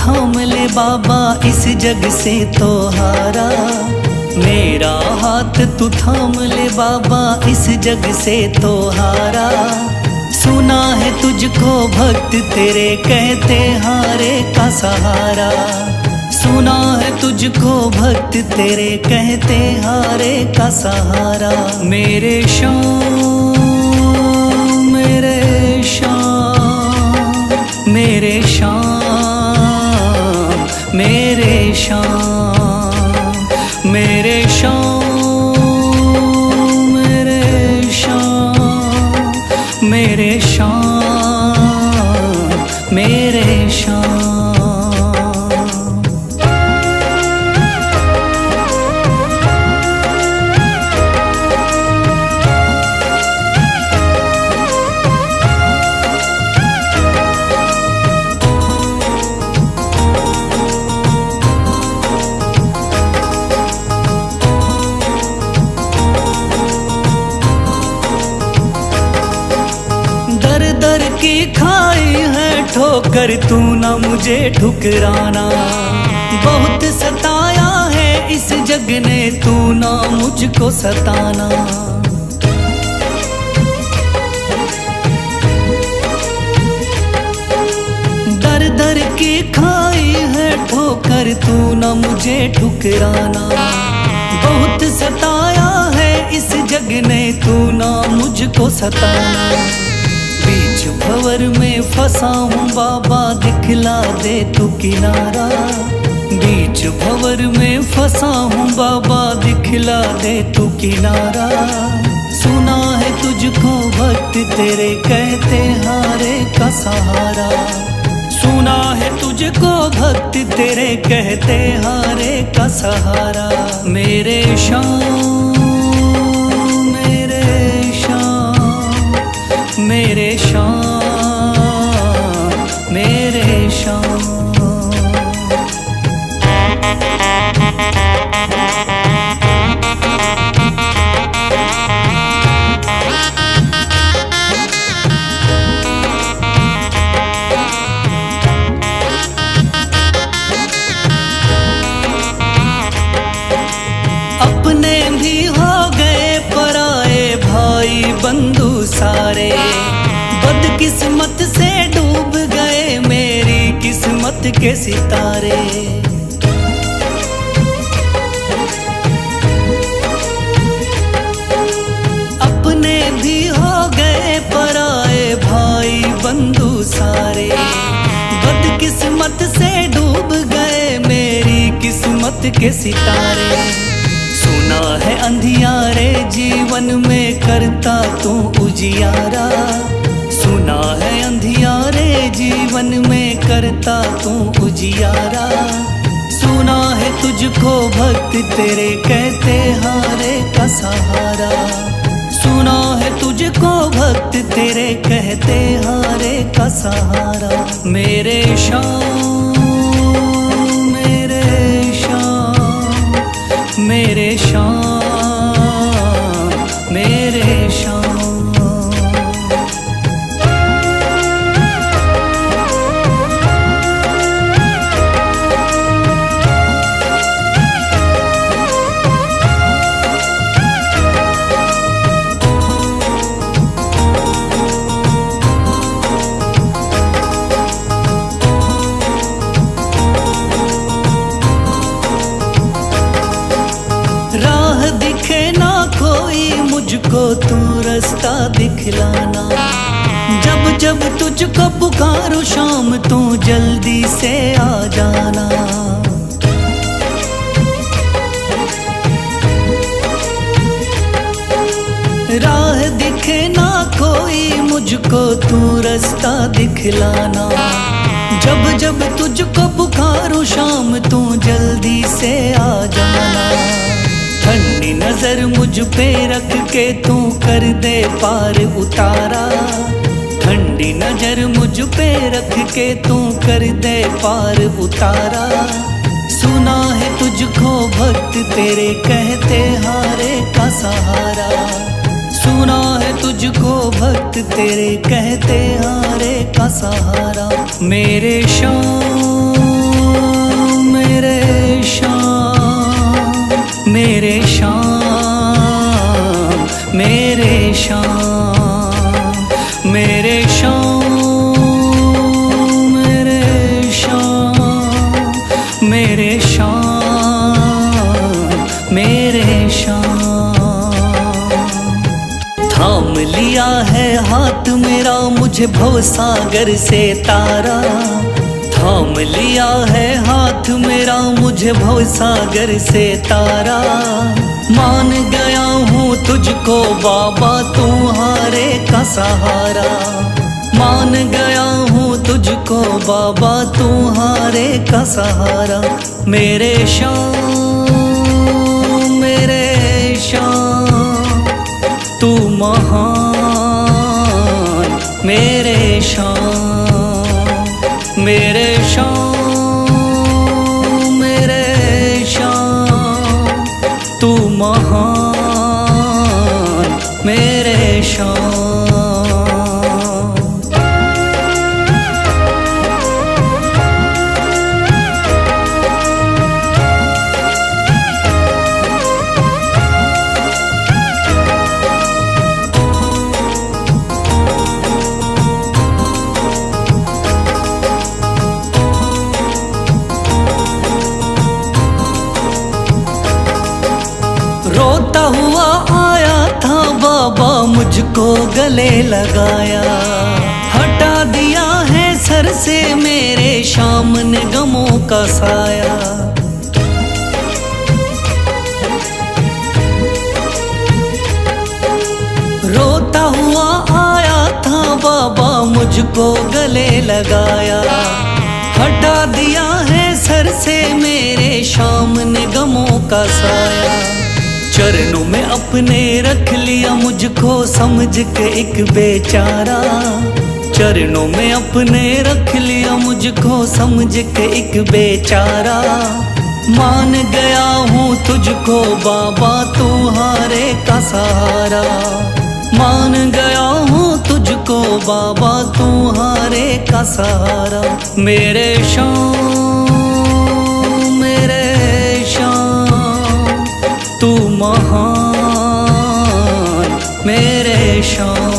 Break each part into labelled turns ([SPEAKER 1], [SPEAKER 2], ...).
[SPEAKER 1] थाम ले बाबा इस जग से तो हारा। मेरा हाथ तू थाम ले बाबा इस जग से तो हारा। सुना है तुझको भक्त तेरे कहते हारे का सहारा। सुना है तुझको भक्त तेरे कहते हारे का सहारा। मेरे श्याम मेरे श्याम मेरे श्याम मेरे श्याम मेरे श्याम मेरे श्याम मेरे श्याम मेरे श्याम। दर की खाई है ठोकर तू ना मुझे ठुकराना। बहुत सताया है इस जग ने तू ना मुझको सताना। दर दर की खाई है ठोकर तू ना मुझे ठुकराना। बहुत सताया है इस जग ने तू ना मुझको सताना। बीच भंवर में फंसा हूँ बाबा दिखला दे तू किनारा। बीच भंवर में फंसा हूँ बाबा दिखला दे तू किनारा। सुना है तुझको भक्त तेरे कहते हारे का सहारा। सुना है तुझको भक्त तेरे कहते हारे का सहारा। मेरे श्याम मेरे श्याम मेरे श्याम मेरे श्याम। अपने भी हो गए पराए भाई बंधु सारे। बदकिस्मत से डूब गए मेरी किस्मत के सितारे। अपने भी हो गए पराए भाई बंधु सारे। बदकिस्मत से डूब गए मेरी किस्मत के सितारे। सुना है अंधियारे जीवन में करता तू उजियारा। सुना है अंधियारे जीवन में करता तू उजियारा। सुना है तुझको भक्त तेरे कहते हारे का सहारा। सुना है तुझको भक्त तेरे कहते हारे का सहारा। मेरे श्याम मेरे श्याम मेरे श्याम मेरे श्याम। राह दिखे ना कोई मुझको तू रास्ता दिखलाना। जब जब तुझको पुकारूं शाम तू जल्दी से आ जाना। राह दिखे ना कोई मुझको तू रास्ता दिखलाना। जब जब तुझको पुकारूं शाम तू जल्दी से आ जाना। ठंडी नजर मुझ पे रख के तू कर दे पार उतारा। ठंडी नजर मुझ पे रख के तू कर दे पार उतारा। सुना है तुझको भक्त तेरे कहते हारे का सहारा। सुना है तुझको भक्त तेरे कहते हारे का सहारा। मेरे श्याम मेरे शाम, मेरे शाम, मेरे शाम, मेरे शाम, मेरे शाम, मेरे शाम, मेरे शाम। थाम लिया है हाथ मेरा मुझे भवसागर से तारा, थाम लिया है हाथ मेरा मुझे भवसागर से तारा। मान गया हूँ तुझको बाबा तुम्हारे का सहारा, मान गया हूँ तुझको बाबा तुम्हारे का सहारा। मेरे शाम, मेरे शाम, तू महान, मेरे शाम, मेरे शाम, मेरे शाम, तू महान, मेरे शाम। रोता हुआ आया था बाबा मुझको गले लगाया, हटा दिया है सर से मेरे शाम ने गमों का साया। रोता हुआ आया था बाबा मुझको गले लगाया, हटा दिया है सर से मेरे शाम ने गमों का साया। चरणों में अपने रख लिया मुझको समझ के एक बेचारा, चरणों में अपने रख लिया मुझको समझ के एक बेचारा। मान गया हूँ तुझको बाबा तुम्हारे का सहारा, मान गया हूँ तुझको बाबा तुम्हारे का सहारा। मेरे शाम, मेरे शाम, तू महान, मेरे शाम।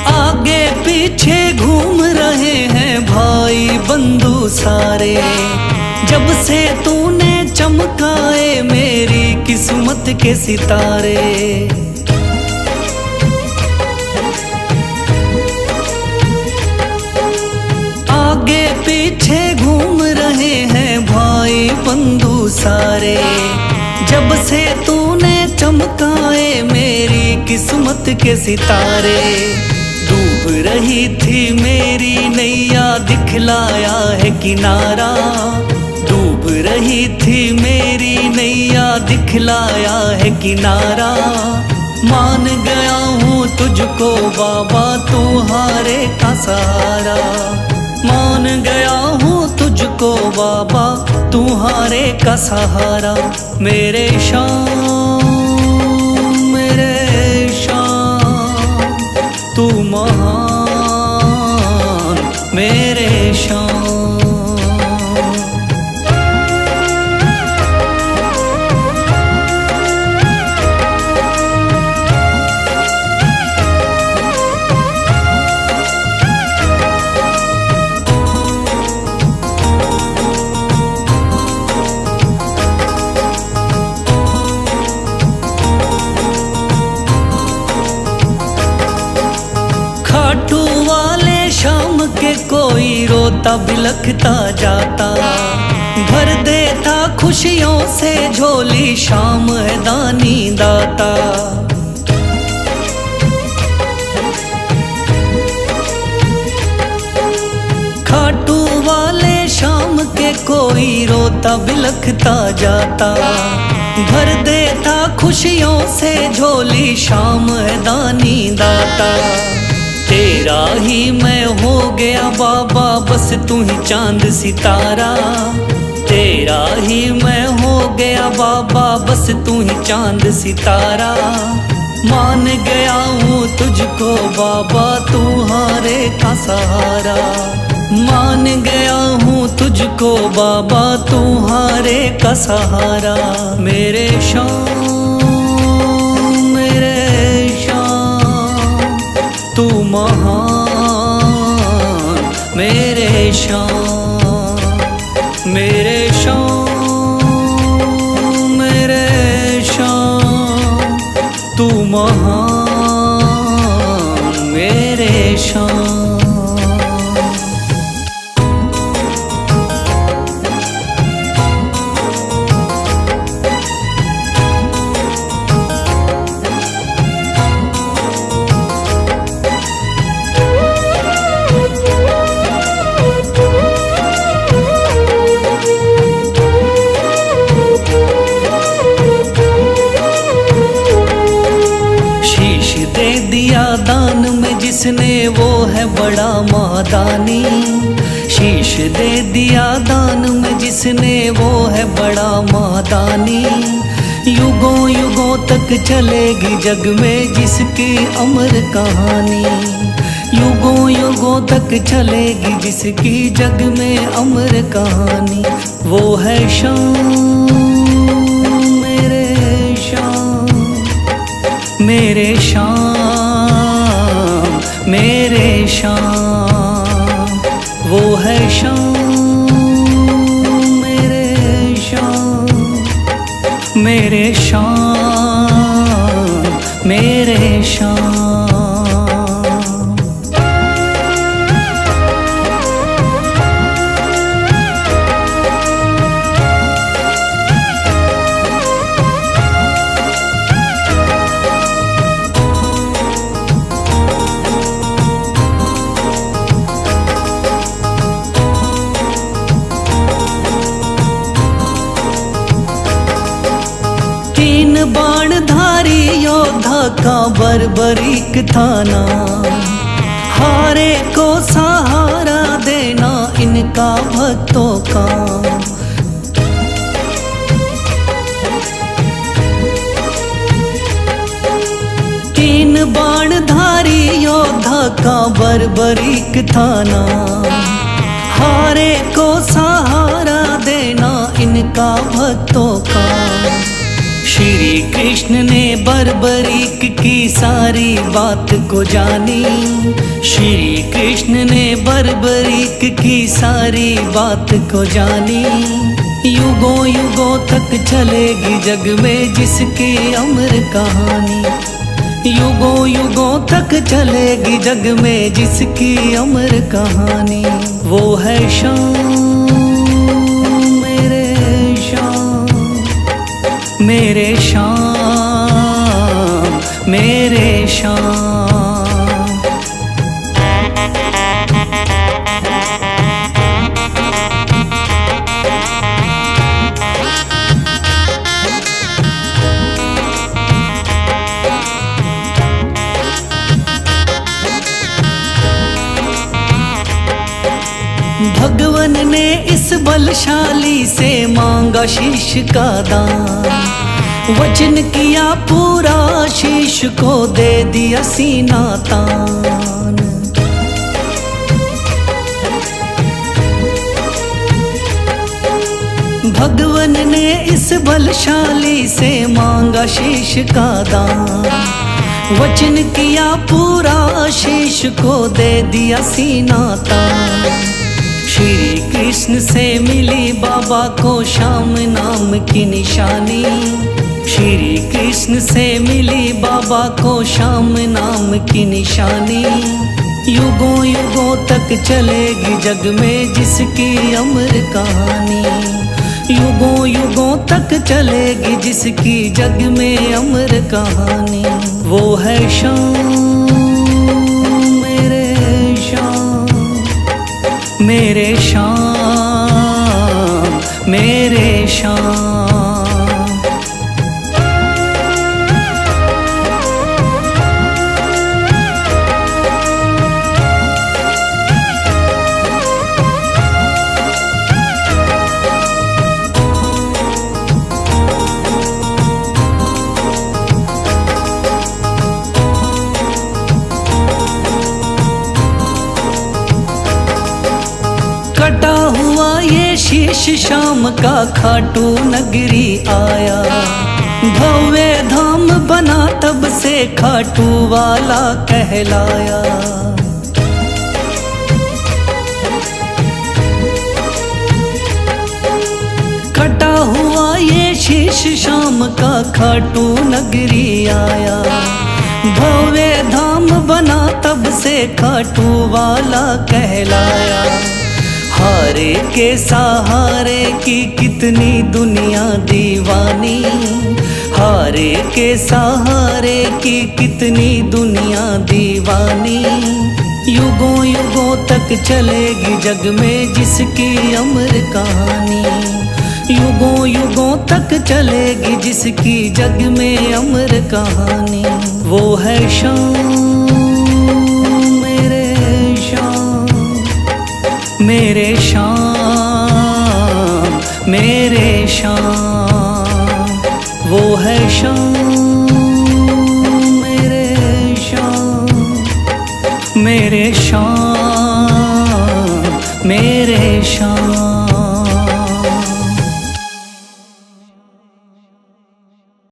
[SPEAKER 1] आगे पीछे घूम रहे हैं भाई बंधु सारे, जब से तूने चमकाए मेरी किस्मत के सितारे। आगे पीछे घूम रहे हैं भाई बंधु सारे, जब से तूने चमकाए मेरी किस्मत के सितारे। डूब रही थी मेरी नैया दिखलाया है किनारा, डूब रही थी मेरी नैया दिखलाया है किनारा। मान गया हूँ तुझको बाबा तुम्हारे का सहारा, मान गया हूँ तुझको बाबा तुम्हारे का सहारा। मेरे शाम, मेरे शाम, तू महान, मेरे शाम। खाटू वाले शाम के कोई रोता बिलखता जाता, भर देता खुशियों से झोली शाम है दानी दाता। खाटू वाले शाम के कोई रोता बिलखता जाता, भर देता खुशियों से झोली शाम है दानी दाता। तेरा ही मैं हो गया बाबा, बस तू ही चांद सितारा। तेरा ही मैं हो गया बाबा, बस तू ही चांद सितारा। मान गया हूँ तुझको बाबा, तू हारे का सहारा। मान गया हूँ तुझको बाबा, तू हारे का सहारा। मेरे शाम मेरे शाम तू महान, मेरे शाम मेरे शाम मेरे शाम तू महान, मेरे शाम। दिया दान में जिसने वो है बड़ा महादानी। शीश दे दिया दान में जिसने वो है बड़ा महादानी। युगों युगों तक चलेगी जग में जिसकी अमर कहानी। युगों युगों तक चलेगी जिसकी जग में अमर कहानी। वो है शाम मेरे शाम मेरे शाम मेरे शाम। वो है शाम मेरे शाम मेरे शाम मेरे शाम। बाणधारी योद्धा का बर्बरीक थाना। हारे को सहारा देना इनका भक्तों का। तीन बाणधारी योद्धा का बर्बरीक थाना। हारे को सहारा देना इनका भक्तों का। श्री कृष्ण ने बर्बरीक की सारी बात को जानी। श्री कृष्ण ने बर्बरीक की सारी बात को जानी। युगों युगों तक चलेगी जग में जिसकी अमर कहानी। युगों युगों तक चलेगी जग में जिसकी अमर कहानी। वो है शाम मेरे शाम मेरे शाम मेरे शाम। भगवन ने इस बलशाली से मांगा शीश का दान। वचन किया पूरा शीश को दे दिया सीना तान। भगवन ने इस बलशाली से मांगा शीश का दान। वचन किया पूरा शीश को दे दिया सीना तान। श्री कृष्ण से मिली बाबा को श्याम नाम की निशानी। श्री कृष्ण से मिली बाबा को श्याम नाम की निशानी। युगों युगों तक चलेगी जग में जिसकी अमर कहानी। युगों युगों तक चलेगी जिसकी जग में अमर कहानी। वो है शाम मेरे शाम मेरे शाम मेरे शाम। शीश शाम का खाटू नगरी आया। भव्य धाम बना तब से खाटू वाला कहलाया। कटा हुआ ये शीश शाम का खाटू नगरी आया। भव्य धाम बना तब से खाटू वाला कहलाया। हारे के सहारे की कितनी दुनिया दीवानी, हारे के सहारे की कितनी दुनिया दीवानी। युगों युगों तक चलेगी जग में जिसकी अमर कहानी। युगों युगों तक चलेगी जिसकी जग में अमर कहानी। वो है शाम मेरे शाम, मेरे शाम मेरे शाम। वो है शाम मेरे शाम, मेरे शाम मेरे शाम।